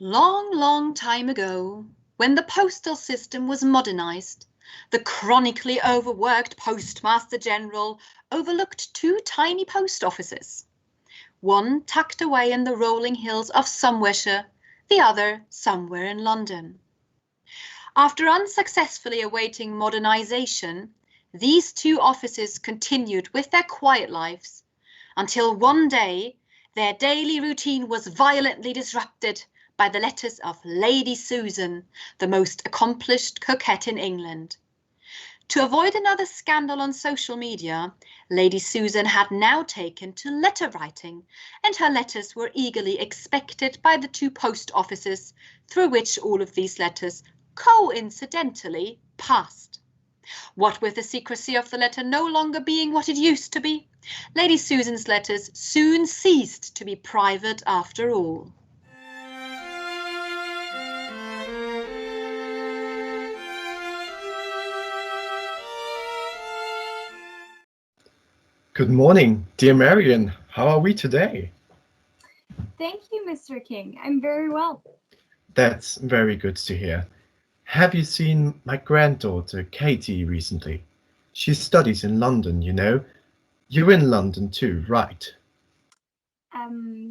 Long, long time ago, when the postal system was modernized, the chronically overworked Postmaster General overlooked two tiny post offices. One tucked away in the rolling hills of Somersetshire, the other somewhere in London. After unsuccessfully awaiting modernization, these two offices continued with their quiet lives until one day their daily routine was violently disrupted by the letters of Lady Susan, the most accomplished coquette in England. To avoid another scandal on social media, Lady Susan had now taken to letter writing, and her letters were eagerly expected by the two post offices through which all of these letters coincidentally passed. What with the secrecy of the letter no longer being what it used to be, Lady Susan's letters soon ceased to be private after all. Good morning, dear Marion. How are we today? Thank you, Mr. King. I'm very well. That's very good to hear. Have you seen my granddaughter, Katie, recently? She studies in London, you know. You're in London too, right?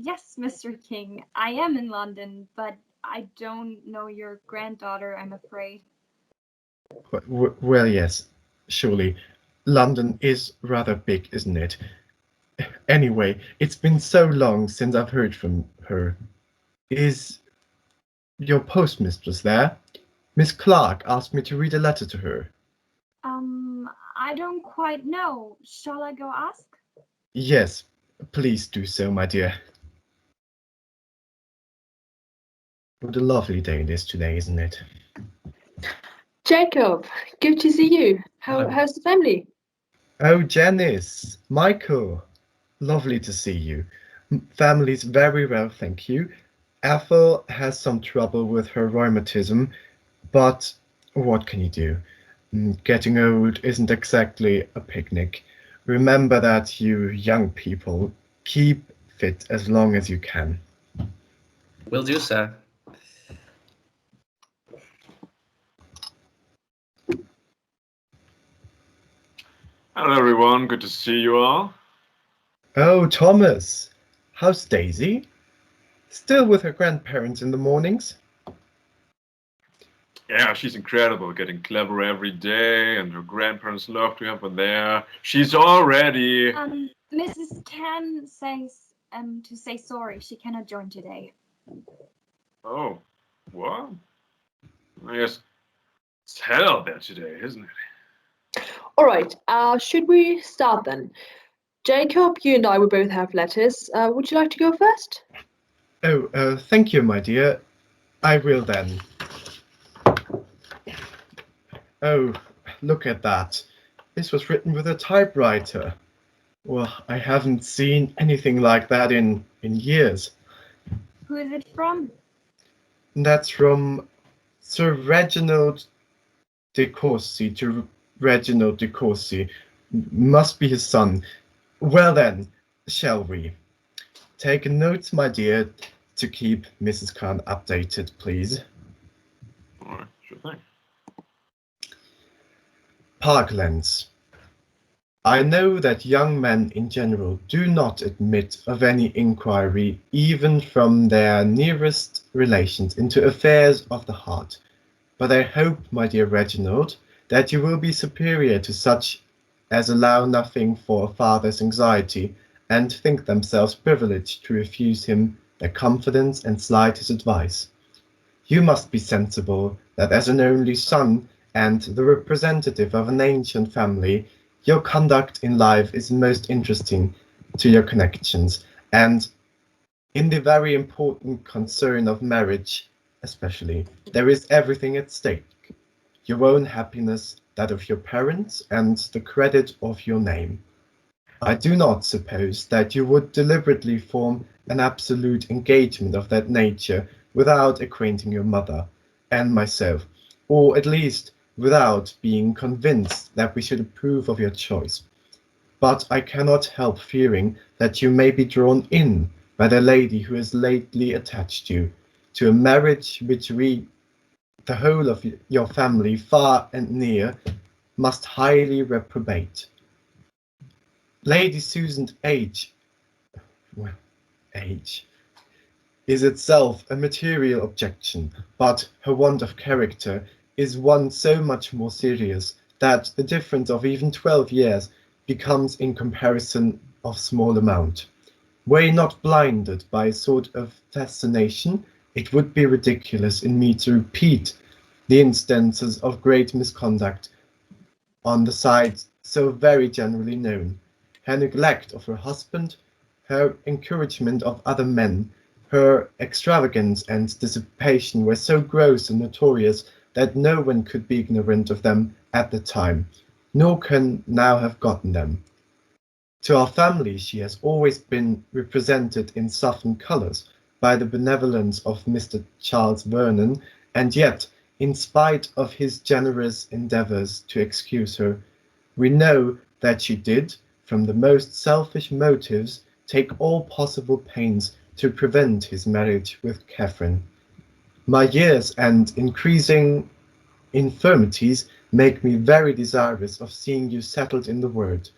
Yes, Mr. King. I am in London, but I don't know your granddaughter, I'm afraid. Well, yes, surely. London is rather big, isn't it? Anyway, it's been so long since I've heard from her. Is your postmistress there? Miss Clark asked me to read a letter to her. I don't quite know. Shall I go ask? Yes, please do so, my dear. What a lovely day it is today, isn't it? Jacob, good to see you. How's the family? Oh, Janice, Michael, lovely to see you. Family's very well, thank you. Ethel has some trouble with her rheumatism, but what can you do? Getting old isn't exactly a picnic. Remember that, you young people. Keep fit as long as you can. Will do, sir. Hello, everyone. Good to see you all. Oh, Thomas, how's Daisy? Still with her grandparents in the mornings? Yeah, she's incredible, getting clever every day, and her grandparents love to have her there. She's already... Mrs. Tan says to say sorry. She cannot join today. Oh, what? I guess it's hell there today, isn't it? All right, should we start then? Jacob, you and I will both have letters. Would you like to go first? Oh, thank you, my dear. I will then. Oh, look at that. This was written with a typewriter. Well, I haven't seen anything like that in years. Who is it from? That's from Sir Reginald de Courcy to Reginald de Courcy. Must be his son. Well then, shall we? Take notes, my dear, to keep Mrs. Khan updated, please. All right, sure thing. Parklands. I know that young men in general do not admit of any inquiry, even from their nearest relations, into affairs of the heart. But I hope, my dear Reginald, that you will be superior to such as allow nothing for a father's anxiety, and think themselves privileged to refuse him their confidence and slight his advice. You must be sensible that as an only son, and the representative of an ancient family, your conduct in life is most interesting to your connections, and in the very important concern of marriage, especially, there is everything at stake. Your own happiness, that of your parents, and the credit of your name. I do not suppose that you would deliberately form an absolute engagement of that nature without acquainting your mother and myself, or at least without being convinced that we should approve of your choice. But I cannot help fearing that you may be drawn in by the lady who has lately attached you. to a marriage which we, the whole of your family, far and near, must highly reprobate. Lady Susan age is itself a material objection, but her want of character is one so much more serious that the difference of even 12 years becomes in comparison of small amount. Were you not blinded by a sort of fascination, it would be ridiculous in me to repeat the instances of great misconduct on the side so very generally known. Her neglect of her husband, her encouragement of other men, her extravagance and dissipation were so gross and notorious that no one could be ignorant of them at the time, nor can now have gotten them. To our family she has always been represented in softened colours by the benevolence of Mr. Charles Vernon, and yet, in spite of his generous endeavours to excuse her, we know that she did, from the most selfish motives, take all possible pains to prevent his marriage with Catherine. My years and increasing infirmities make me very desirous of seeing you settled in the world.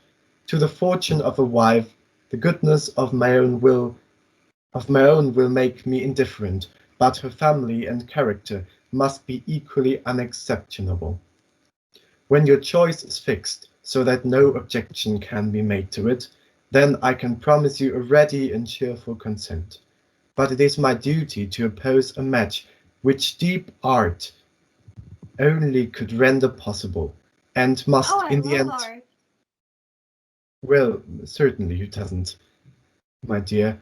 To the fortune of a wife, the goodness of my own will make me indifferent, but her family and character must be equally unexceptionable. When your choice is fixed, so that no objection can be made to it, then I can promise you a ready and cheerful consent. But it is my duty to oppose a match which deep art only could render possible, and must in the end... Art. Well, certainly it doesn't, my dear.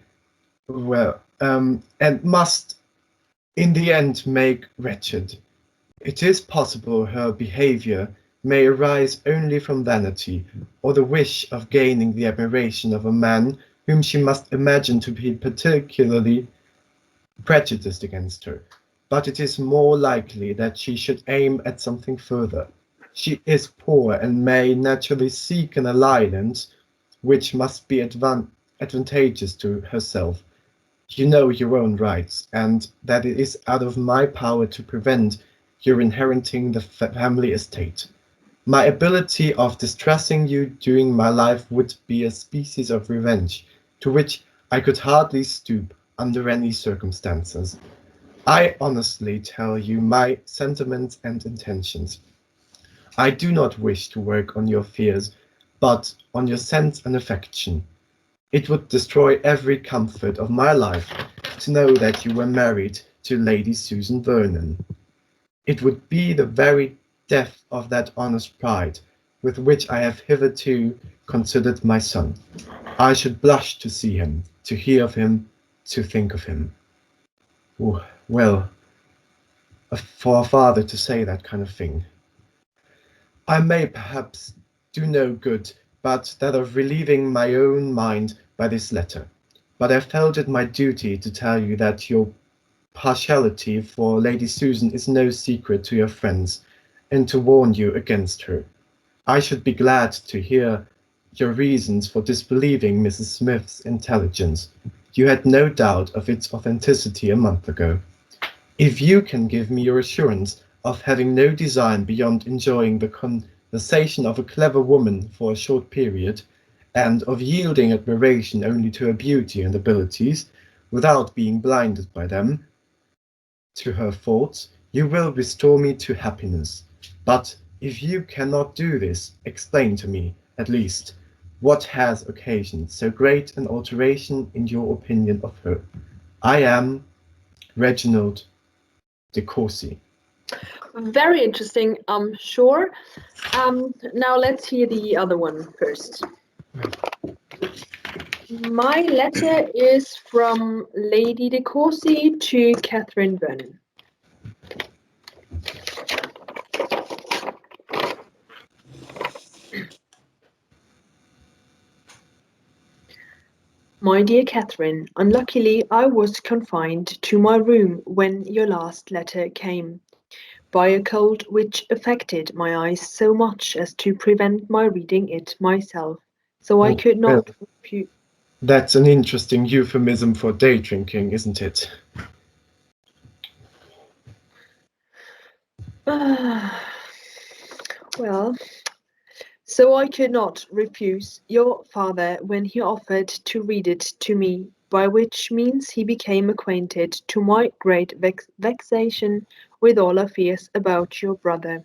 Well, and must in the end make wretched. It is possible her behaviour may arise only from vanity, or the wish of gaining the admiration of a man whom she must imagine to be particularly prejudiced against her. But it is more likely that she should aim at something further. She is poor and may naturally seek an alliance which must be advantageous to herself. You know your own rights, and that it is out of my power to prevent your inheriting the family estate. My ability of distressing you during my life would be a species of revenge, to which I could hardly stoop under any circumstances. I honestly tell you my sentiments and intentions. I do not wish to work on your fears, but on your sense and affection. It would destroy every comfort of my life to know that you were married to Lady Susan Vernon. It would be the very death of that honest pride with which I have hitherto considered my son. I should blush to see him, to hear of him, to think of him. Well, for a father to say that kind of thing. I may perhaps do no good but that of relieving my own mind by this letter. But I felt it my duty to tell you that your partiality for Lady Susan is no secret to your friends, and to warn you against her. I should be glad to hear your reasons for disbelieving Mrs. Smith's intelligence. You had no doubt of its authenticity a month ago. If you can give me your assurance of having no design beyond enjoying the conversation of a clever woman for a short period, and of yielding admiration only to her beauty and abilities, without being blinded by them to her faults, you will restore me to happiness. But if you cannot do this, explain to me, at least, what has occasioned so great an alteration in your opinion of her. I am Reginald de Courcy. Very interesting, I'm sure. Now let's hear the other one first. My letter is from Lady de Courcy to Catherine Vernon. My dear Catherine, unluckily I was confined to my room when your last letter came, by a cold which affected my eyes so much as to prevent my reading it myself, so I could not That's an interesting euphemism for day drinking, isn't it? Well, so I could not refuse your father when he offered to read it to me, by which means he became acquainted, to my great vexation, with all affairs about your brother.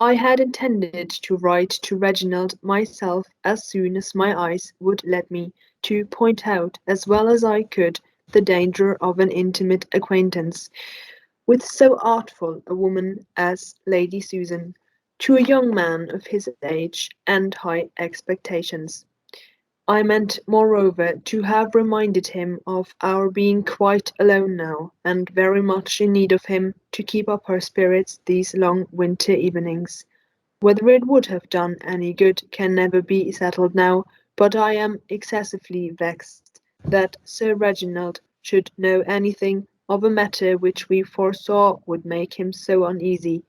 I had intended to write to Reginald myself as soon as my eyes would let me, to point out, as well as I could, the danger of an intimate acquaintance with so artful a woman as Lady Susan, to a young man of his age and high expectations. I meant, moreover, to have reminded him of our being quite alone now, and very much in need of him to keep up our spirits these long winter evenings. Whether it would have done any good can never be settled now, but I am excessively vexed that Sir Reginald should know anything of a matter which we foresaw would make him so uneasy.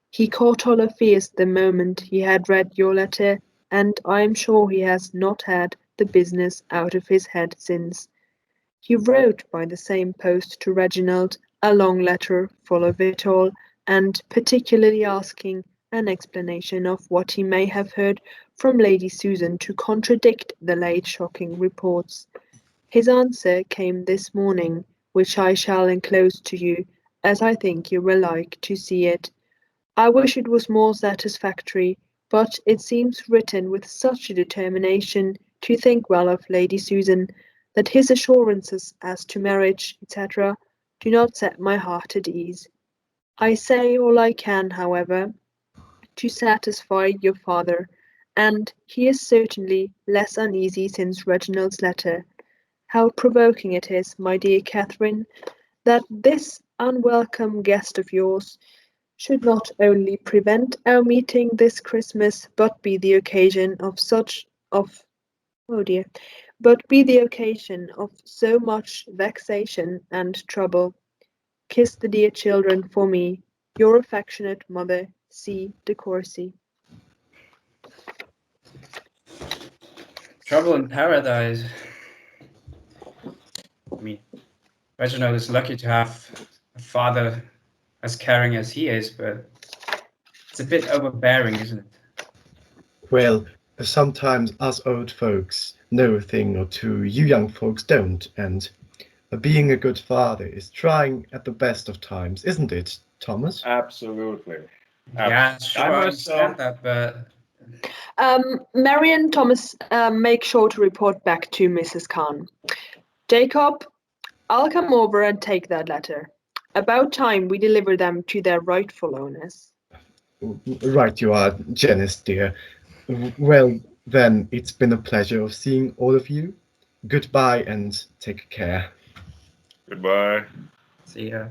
He caught all affairs the moment he had read your letter, and I am sure he has not had the business out of his head since. He wrote by the same post to Reginald a long letter full of it all, and particularly asking an explanation of what he may have heard from Lady Susan to contradict the late shocking reports. His answer came this morning, which I shall enclose to you, as I think you will like to see it. I wish it was more satisfactory, but it seems written with such a determination to think well of Lady Susan, that his assurances as to marriage, etc., do not set my heart at ease. I say all I can, however, to satisfy your father, and he is certainly less uneasy since Reginald's letter. How provoking it is, my dear Catherine, that this unwelcome guest of yours should not only prevent our meeting this Christmas, but be the occasion of so much vexation and trouble. Kiss the dear children for me, your affectionate mother, C. de Courcy. Trouble in paradise. I mean, Reginald is lucky to have a father as caring as he is, but it's a bit overbearing, isn't it? Well, sometimes us old folks know a thing or two you young folks don't, and being a good father is trying at the best of times, isn't it, Thomas? Absolutely. Yeah, sure, I understand that, but Marion, Thomas, make sure to report back to Mrs. Khan. Jacob, I'll come over and take that letter. About time we deliver them to their rightful owners. Right you are, Janice dear. Well, then, it's been a pleasure of seeing all of you. Goodbye and take care. Goodbye. see ya.